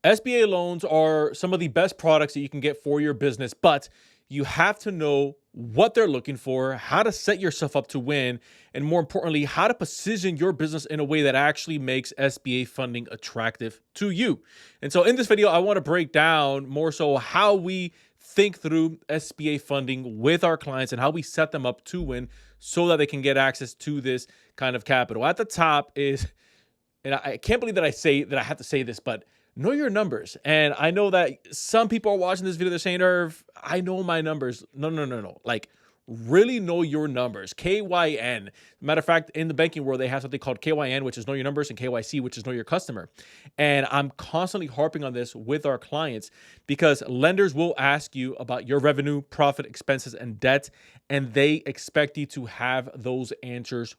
SBA loans are some of the best products that you can get for your business, but you have to know what they're looking for, how to set yourself up to win, and more importantly, how to position your business in a way that actually makes SBA funding attractive to you. And so in this video, I want to break down more so how we think through SBA funding with our clients and how we set them up to win so that they can get access to this kind of capital. At the top is, and I can't believe that I have to say this, but know your numbers. And I know that some people are watching this video, they're saying, Irv, I know my numbers. No. Like, really know your numbers. KYN. Matter of fact, in the banking world, they have something called KYN, which is know your numbers, and KYC, which is know your customer. And I'm constantly harping on this with our clients because lenders will ask you about your revenue, profit, expenses, and debt, and they expect you to have those answers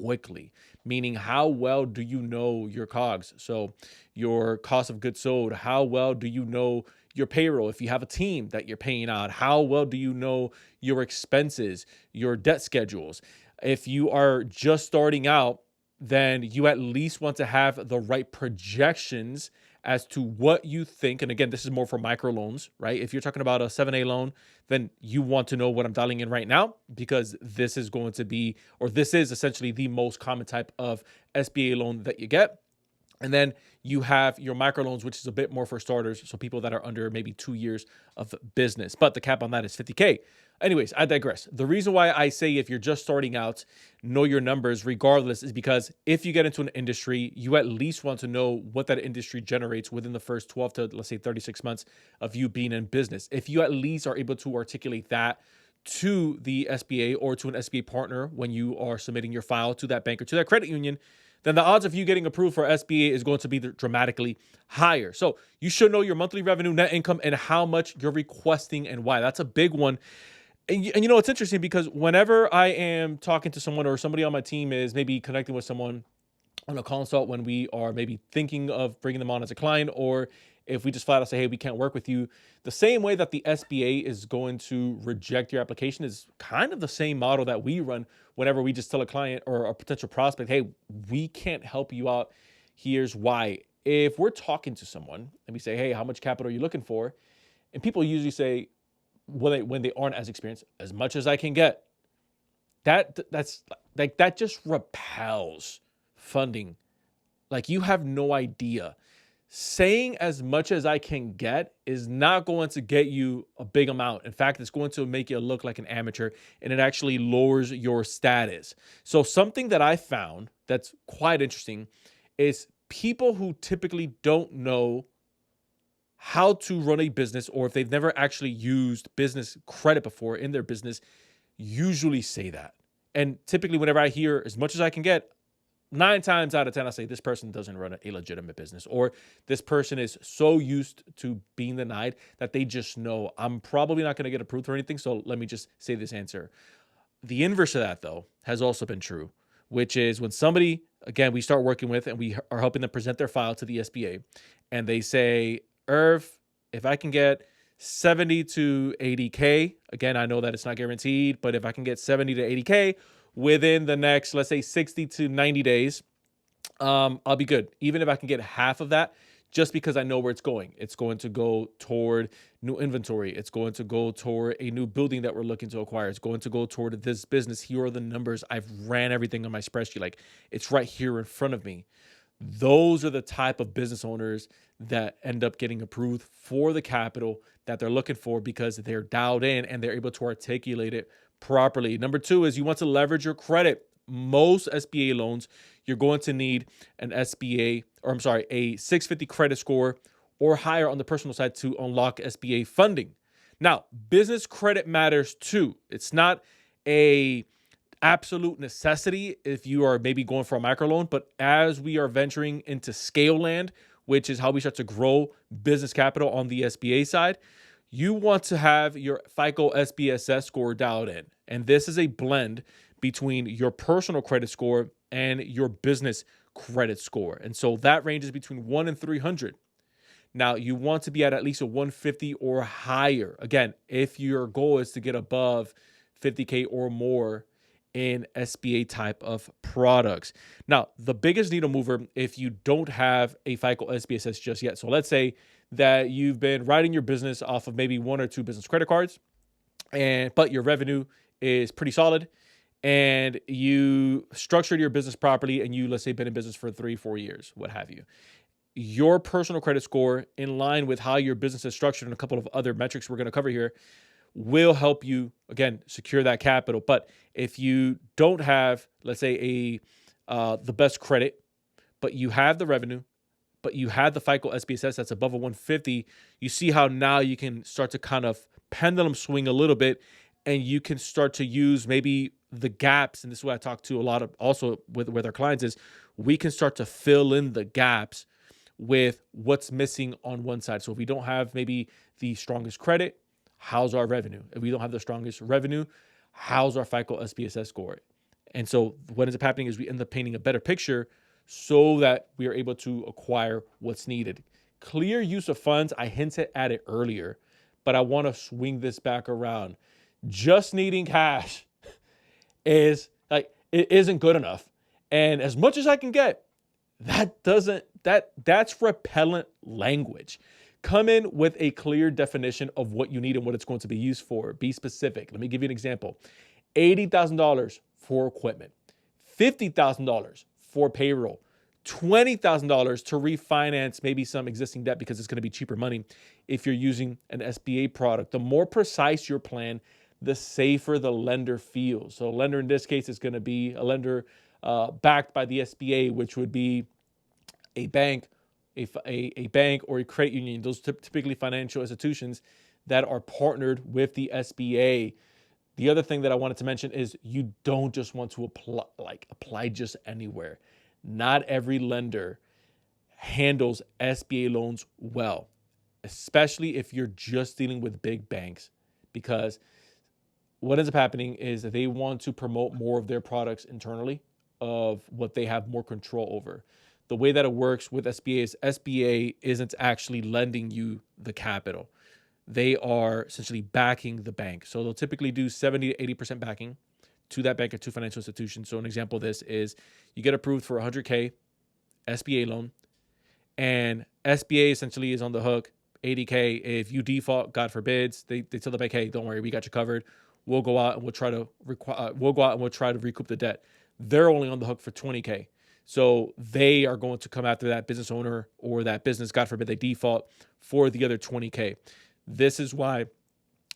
quickly. Meaning, how well do you know your COGS? So your cost of goods sold. How well do you know your payroll? If you have a team that you're paying out, how well do you know your expenses, your debt schedules? If you are just starting out, then you at least want to have the right projections as to what you think. And again, this is more for microloans, right? If you're talking about a 7A loan, then you want to know what I'm dialing in right now, because this is going to be, or this is essentially the most common type of SBA loan that you get. And then you have your microloans, which is a bit more for starters. So people that are under maybe 2 years of business, but the cap on that is 50K. Anyways, I digress. The reason why I say if you're just starting out, know your numbers regardless is because if you get into an industry, you at least want to know what that industry generates within the first 12 to, let's say, 36 months of you being in business. If you at least are able to articulate that to the SBA or to an SBA partner when you are submitting your file to that bank or to that credit union, then the odds of you getting approved for SBA is going to be dramatically higher. So you should know your monthly revenue, net income, and how much you're requesting and why. That's a big one. And you know, it's interesting because whenever I am talking to someone or somebody on my team is maybe connecting with someone on a consult when we are maybe thinking of bringing them on as a client, or if we just flat out say, hey, we can't work with you, the same way that the SBA is going to reject your application is kind of the same model that we run whenever we just tell a client or a potential prospect, hey, we can't help you out. Here's why. If we're talking to someone and we say, hey, how much capital are you looking for? And people usually say, when they aren't as experienced, as much as I can get. That's like, that just repels funding. Like, you have no idea. Saying as much as I can get is not going to get you a big amount. In fact, it's going to make you look like an amateur, and it actually lowers your status. So something that I found that's quite interesting is people who typically don't know how to run a business, or if they've never actually used business credit before in their business, usually say that. And typically whenever I hear as much as I can get, 9 times out of 10, I say this person doesn't run a legitimate business, or this person is so used to being denied that they just know I'm probably not going to get approved or anything. So let me just say this answer. The inverse of that, though, has also been true, which is when somebody, again, we start working with and we are helping them present their file to the SBA, and they say, Irv, if I can get 70 to 80K, again, I know that it's not guaranteed, but if I can get 70 to 80K within the next, let's say 60 to 90 days, I'll be good. Even if I can get half of that, just because I know where it's going. It's going to go toward new inventory. It's going to go toward a new building that we're looking to acquire. It's going to go toward this business. Here are the numbers. I've ran everything on my spreadsheet. Like, it's right here in front of me. Those are the type of business owners that end up getting approved for the capital that they're looking for because they're dialed in and they're able to articulate it properly. Number 2 is you want to leverage your credit. Most SBA loans, you're going to need a 650 credit score or higher on the personal side to unlock SBA funding. Now, business credit matters too. It's not a absolute necessity if you are maybe going for a microloan, but as we are venturing into scale land, which is how we start to grow business capital on the SBA side, you want to have your FICO SBSS score dialed in. And this is a blend between your personal credit score and your business credit score. And so that ranges between 1 and 300. Now, you want to be at least a 150 or higher. Again, if your goal is to get above 50K or more in SBA type of products. Now, the biggest needle mover, if you don't have a FICO SBSS just yet. So let's say that you've been writing your business off of maybe one or two business credit cards, but your revenue is pretty solid, and you structured your business properly, and you, let's say, been in business for 3-4 years, what have you. Your personal credit score, in line with how your business is structured and a couple of other metrics we're going to cover here, will help you, again, secure that capital. But if you don't have, let's say, the best credit, but you have the revenue, but you have the FICO SBSS that's above a 150, you see how now you can start to kind of pendulum swing a little bit, and you can start to use maybe the gaps. And this is what I talk to a lot of also with our clients, is we can start to fill in the gaps with what's missing on one side. So if we don't have maybe the strongest credit, how's our revenue? If we don't have the strongest revenue, how's our FICO SBSS score? And so what ends up happening is we end up painting a better picture so that we are able to acquire what's needed. Clear use of funds, I hinted at it earlier, but I want to swing this back around. Just needing cash is like, it isn't good enough. And as much as I can get, that's repellent language. Come in with a clear definition of what you need and what it's going to be used for. Be specific. Let me give you an example. $80,000 for equipment, $50,000 for payroll, $20,000 to refinance maybe some existing debt because it's going to be cheaper money if you're using an SBA product. The more precise your plan, the safer the lender feels. So a lender in this case is going to be a lender backed by the SBA, which would be a bank, a bank or a credit union. Those typically financial institutions that are partnered with the SBA. The other thing that I wanted to mention is you don't just want to apply just anywhere. Not every lender handles SBA loans well, especially if you're just dealing with big banks, because what ends up happening is that they want to promote more of their products internally, of what they have more control over. The way that it works with SBA is SBA isn't actually lending you the capital. They are essentially backing the bank. So they'll typically do 70 to 80% backing to that bank or to financial institution. So an example of this is you get approved for $100K SBA loan, and SBA essentially is on the hook $80K. If you default, God forbids, they tell the bank, hey, don't worry, we got you covered. We'll go out and we'll try to recoup the debt. They're only on the hook for $20K. So they are going to come after that business owner or that business, God forbid they default, for the other $20K. This is why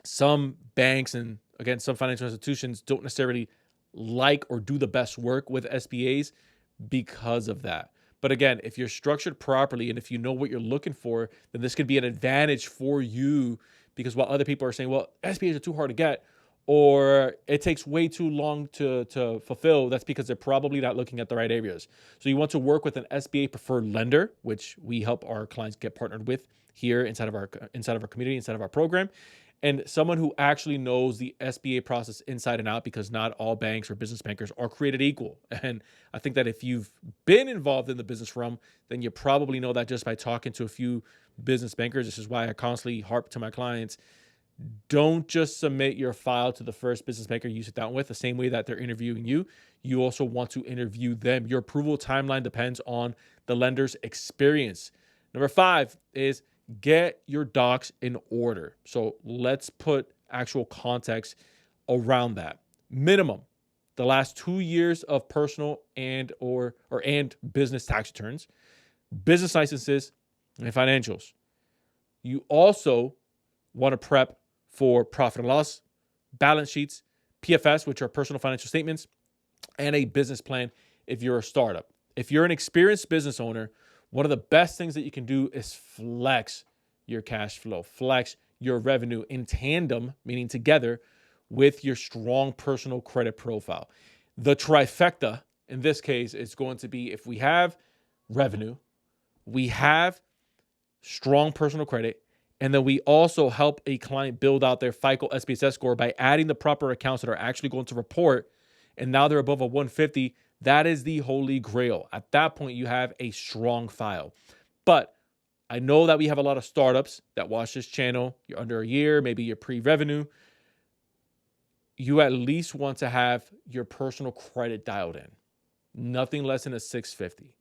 some banks and, again, some financial institutions don't necessarily like or do the best work with SBAs because of that. But again, if you're structured properly and if you know what you're looking for, then this could be an advantage for you, because while other people are saying, well, SBAs are too hard to get, or it takes way too long to fulfill, that's because they're probably not looking at the right areas. So you want to work with an SBA preferred lender, which we help our clients get partnered with here inside of our community, inside of our program, and someone who actually knows the SBA process inside and out, because not all banks or business bankers are created equal. And I think that if you've been involved in the business realm, then you probably know that just by talking to a few business bankers. This is why I constantly harp to my clients, don't just submit your file to the first business banker you sit down with. The same way that they're interviewing you, you also want to interview them. Your approval timeline depends on the lender's experience. Number 5 is get your docs in order. So let's put actual context around that. Minimum, the last 2 years of personal and business tax returns, business licenses, and financials. You also want to prep for profit and loss, balance sheets, PFS, which are personal financial statements, and a business plan if you're a startup. If you're an experienced business owner, one of the best things that you can do is flex your cash flow, flex your revenue in tandem, meaning together, with your strong personal credit profile. The trifecta in this case is going to be, if we have revenue, we have strong personal credit, and then we also help a client build out their FICO SBSS score by adding the proper accounts that are actually going to report, and now they're above a 150. That is the holy grail. At that point, you have a strong file. But I know that we have a lot of startups that watch this channel. You're under a year, maybe you're pre-revenue. you at least want to have your personal credit dialed in. Nothing less than a 650.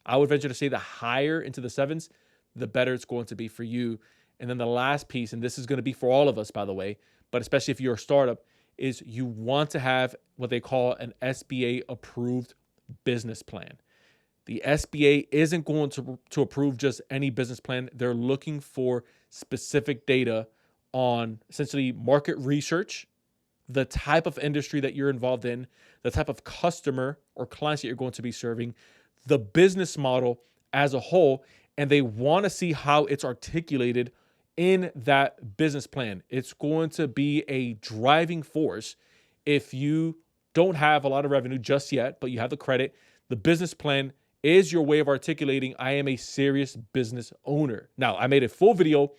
I would venture to say the higher into the sevens, the better it's going to be for you. And then the last piece, and this is going to be for all of us, by the way, but especially if you're a startup, is you want to have what they call an SBA approved business plan. The SBA isn't going to approve just any business plan. They're looking for specific data on essentially market research, the type of industry that you're involved in, the type of customer or clients that you're going to be serving, the business model as a whole, and they want to see how it's articulated in that business plan. It's going to be a driving force. If you don't have a lot of revenue just yet, but you have the credit, the business plan is your way of articulating, I am a serious business owner. Now, I made a full video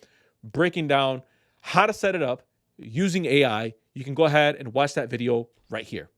breaking down how to set it up using AI. You can go ahead and watch that video right here.